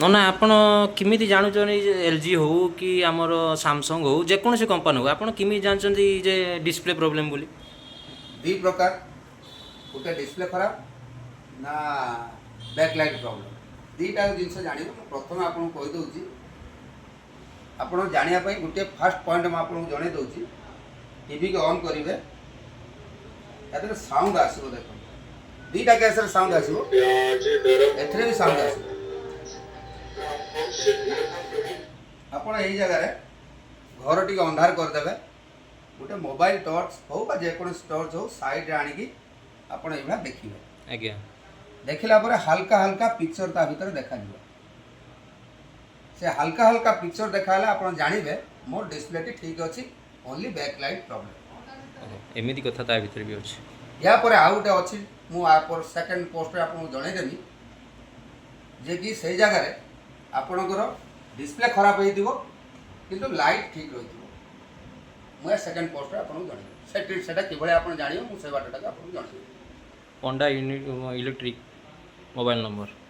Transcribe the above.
ना आपण किमिति जानुचनी एलजी हो कि आमर सैमसंग हो जेकोसी कंपनी हो आपण किमिति जानचंदी जे डिस्प्ले प्रॉब्लम बोली दी प्रकार गोटे डिस्प्ले खराब ना बैकलाइट प्रॉब्लम दीटा जिनस जान प्रथम आपको कहीदे आप जानापी गोटे फास्ट पॉइंट मैं आपको जन दूसरी टीवी के ऑन करेंगे या साउंड आसो देख दीटा गैस साउंड आसो एथरे भी साउंड आसो आपण यही जगह घर टी अंधार करदे गोटे मोबाइल टॉर्च हो जेकोसी टॉर्च हो साइड आनिकी आपण ये देखिए आज्ञा देखला पर हल्का हल्का पिक्चर ता भीतर देखा से हल्का हल्का पिक्चर देखाला आपण जानिबे मोर डिस्प्ले टी ठीक अछि ओनली बैकलाइट प्रॉब्लम एमिति कथा ता भीतर भी अछि या पर आउट अछि मु आ पर सेकंड पोस्ट रे आपन जणे देबी जे कि से जगह रे आपनकर डिस्प्ले खराब हेतिबो किंतु लाइट ठीक रहितिबो मु सेकंड पोस्ट रे आपन जणे सेटा किबळे आपन जानियो मु से बाटटा आपन जणे पंडा इलेक्ट्रिक मोबाइल नंबर